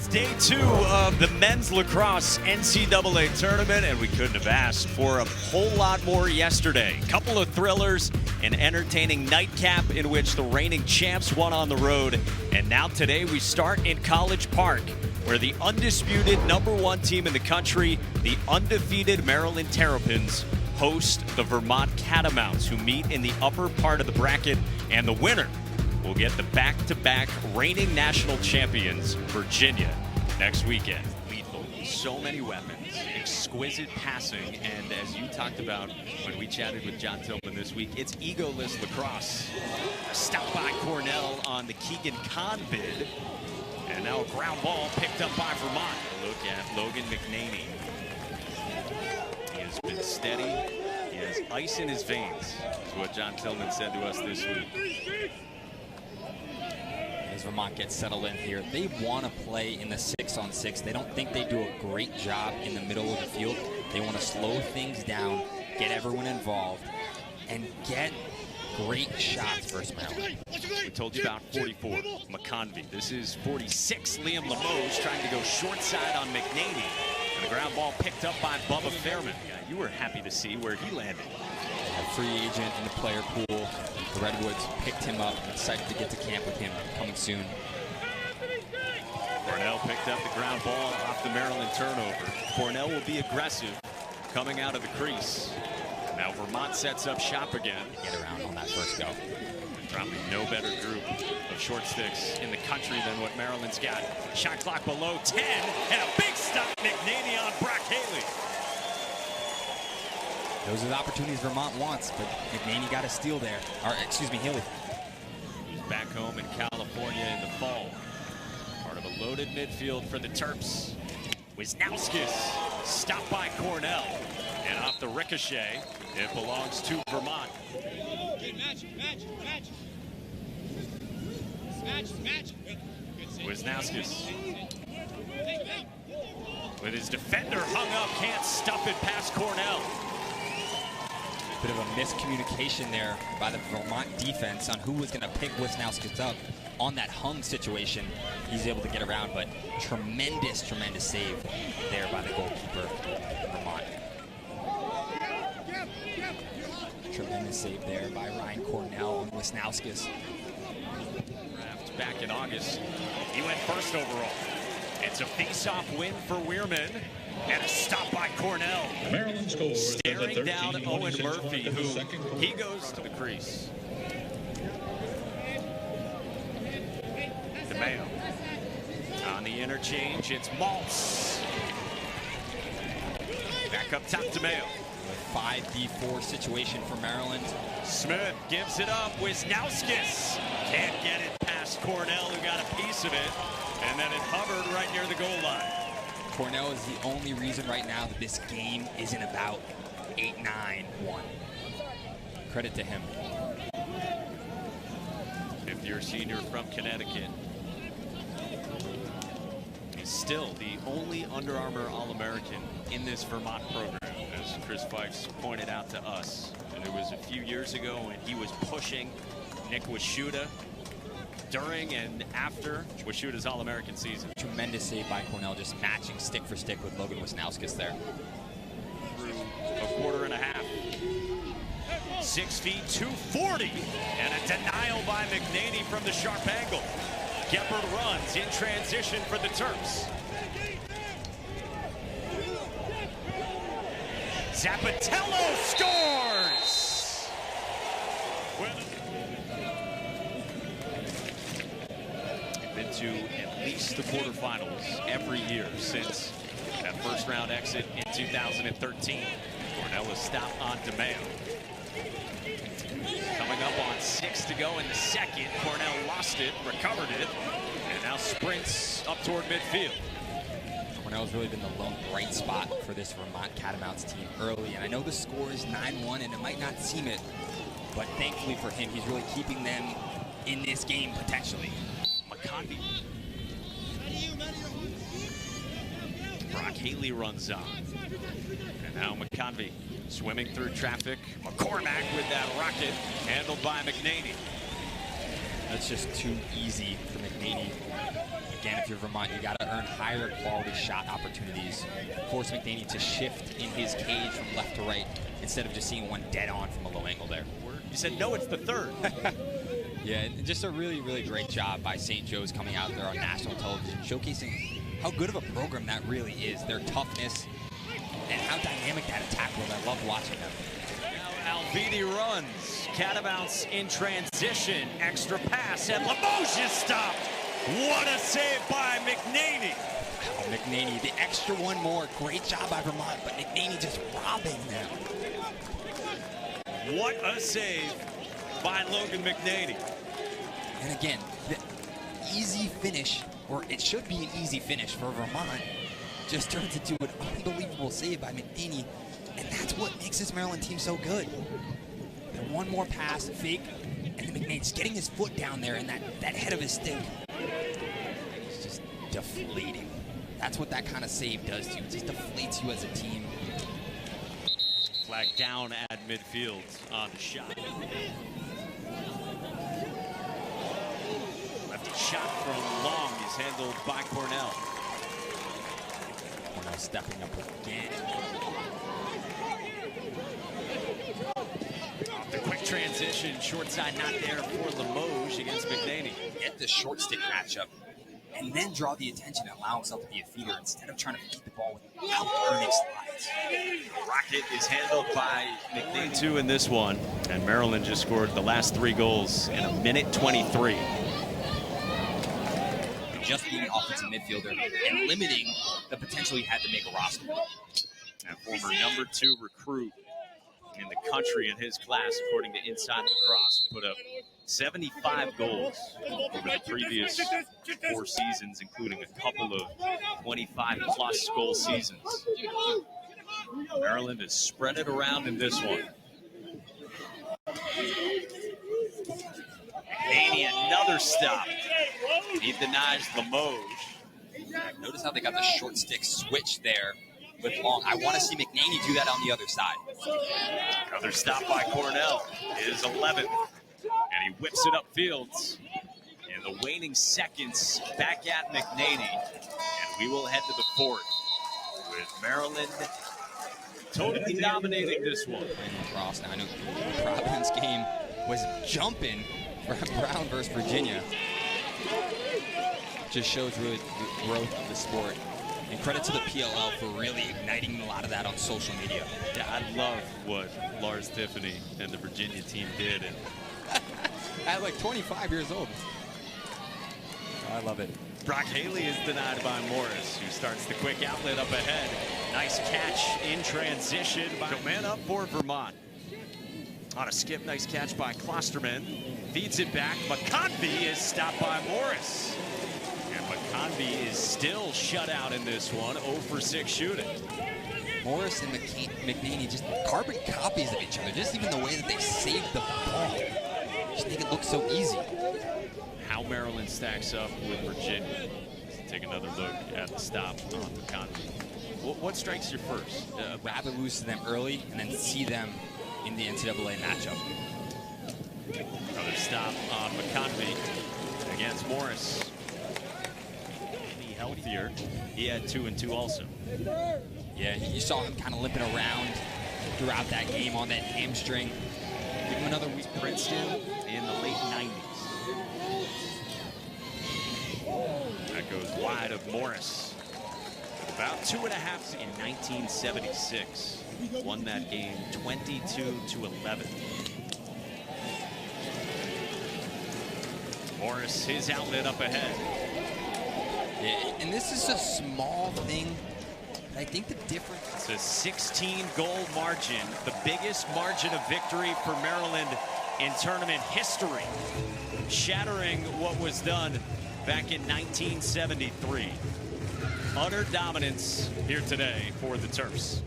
day 2 of the men's lacrosse NCAA tournament, and we couldn't have asked for a whole lot more yesterday. Couple of thrillers, an entertaining nightcap in which the reigning champs won on the road, and now today we start in College Park, where the undisputed #1 team in the country, the undefeated Maryland Terrapins, host the Vermont Catamounts, who meet in the upper part of the bracket, and the winner will get the back-to-back reigning national champions, Virginia, next weekend. Lethal, so many weapons, exquisite passing, and as you talked about when we chatted with John Tillman this week, it's egoless lacrosse. A stop by Cornell on the Keegan Kahn bid, and now a ground ball picked up by Vermont. A look at Logan McNaney. He has been steady. He has ice in his veins, is what John Tillman said to us this week. As Vermont gets settled in here, they want to play in the 6-on-6. They don't think they do a great job in the middle of the field. They want to slow things down, get everyone involved, and get great shots versus Maryland. We told you about 44, McConvey. This is 46, Liam Lemos trying to go short side on McNaney. And the ground ball picked up by Bubba Fairman. Yeah, you were happy to see where he landed. A free agent in the player pool. The Redwoods picked him up. Excited to get to camp with him coming soon. Cornell picked up the ground ball off the Maryland turnover. Cornell will be aggressive coming out of the crease. Now Vermont sets up shop again. Get around on that first go. Probably no better group of short sticks in the country than what Maryland's got. Shot clock below 10, and a big stop, McNaney on Brock Haley. Those are the opportunities Vermont wants, but McNaney got a steal there. Or, excuse me, Haley. He's back home in California in the fall. Part of a loaded midfield for the Terps. Wisnauskas stopped by Cornell. And off the ricochet, it belongs to Vermont. Wisnauskas with his defender hung up, can't stuff it past Cornell. Bit of a miscommunication there by the Vermont defense on who was going to pick Wisnauskas up on that hung situation. He's able to get around, but tremendous save there by the goalkeeper of Vermont. Tremendous save there by Ryan Cornell on Wisnauskas. Draft back in August. He went first overall. It's a face-off win for Weirman. And a stop by Cornell. Maryland scores staring down Owen Murphy, who he goes to the crease. DeMayo on the interchange. It's Maltz. Back up top, DeMayo. 5v4 situation for Maryland. Smith gives it up. Wisnauskas can't get it past Cornell, who got a piece of it, and then it hovered right near the goal line. Cornell is the only reason right now that this game isn't about 8-9-1. Credit to him. Fifth-year senior from Connecticut. He's still the only Under Armour All-American in this Vermont program, as Chris Fikes pointed out to us. And it was a few years ago when he was pushing Nick Washuta during and after Washuta's All-American season. Tremendous save by Cornell, just matching stick for stick with Logan Wisnauskas there. Through a quarter and a half. 6 feet, 240, and a denial by McNaney from the sharp angle. Geppert runs in transition for the Terps. Zapatello scores! Been to at least the quarterfinals every year since that first round exit in 2013. Cornell was stopped on DeMayo. Coming up on 6 to go in the second. Cornell lost it, recovered it, and now sprints up toward midfield. Cornell's really been the lone bright spot for this Vermont Catamounts team early, and I know the score is 9-1 and it might not seem it, but thankfully for him, he's really keeping them in this game potentially. McConvey. Brock Haley runs on. And now McConvey swimming through traffic. McCormack with that rocket, handled by McNaney. That's just too easy for McNaney. Again, if you're Vermont, you got to earn higher quality shot opportunities. Force McNaney to shift in his cage from left to right instead of just seeing one dead on from a low angle there. You said, no, it's the third. Yeah, just a really, really great job by St. Joe's coming out there on national television, showcasing how good of a program that really is, their toughness, and how dynamic that attack was. I love watching them. Now Alvidi runs, catamounts in transition, extra pass, and Limoges is stopped. What a save by McNaney. Oh, McNaney, the extra one more. Great job by Vermont, but McNaney just robbing them. What a save by Logan McNaney. And again, the easy finish, or it should be an easy finish for Vermont, just turns into an unbelievable save by McNaney. And that's what makes this Maryland team so good. And one more pass, fake, and then McNaney's getting his foot down there and that head of his stick. It's just deflating. That's what that kind of save does to you. It just deflates you as a team. Flag down at midfield on the shot. Lefty shot from long is handled by Cornell. Cornell stepping up again. Off the quick transition, short side not there for Limoges against McNaney. Get the short stick matchup and then draw the attention and allow himself to be a feeder instead of trying to feed the ball without earning slides. Rocket is handled by McNaney. 2 in this one, and Maryland just scored the last 3 goals in a minute 23. Just being an offensive midfielder and limiting the potential he had to make a roster. And former number 2 recruit in the country in his class, according to Inside Lacrosse, who put up 75 goals over the previous 4 seasons, including a couple of 25-plus goal seasons. Maryland has spread it around in this one. McNaney, another stop. He denies Limoges. Notice how they got the short stick switch there with long. I want to see McNaney do that on the other side. Another stop by Cornell is 11th. And he whips it upfield. In the waning seconds, back at McNaney. And we will head to the fourth with Maryland totally dominating this one. Cross. Now I know the Providence game was jumping for Brown versus Virginia. Just shows really the growth of the sport. And credit to the PLL for really igniting a lot of that on social media. Yeah, I love what Lars Tiffany and the Virginia team did. And at like 25 years old. Oh, I love it. Brock Haley is denied by Morris, who starts the quick outlet up ahead. Nice catch in transition. Man up for Vermont. On a skip, nice catch by Klosterman. Feeds it back. McConvey is stopped by Morris. And McConvey is still shut out in this one, 0 for 6 shooting. Morris and McNaney just carbon copies of each other. Just even the way that they save the ball. Just make it look so easy. How Maryland stacks up with Virginia. Let's take another look at the stop on McConvey. What strikes you first? Rather lose to them early and then see them in the NCAA matchup. Another stop on McConvey against Morris. Any healthier. He had 2 and 2 also. Yeah, you saw him kind of limping around throughout that game on that hamstring. Give him another week. Princeton in the late 90s. That goes wide of Morris. About 2.5 in 1976. Won that game 22-11. Morris, his outlet up ahead. Yeah, and this is a small thing. I think the difference. It's a 16-goal margin, the biggest margin of victory for Maryland in tournament history, shattering what was done back in 1973. Utter dominance here today for the Terps.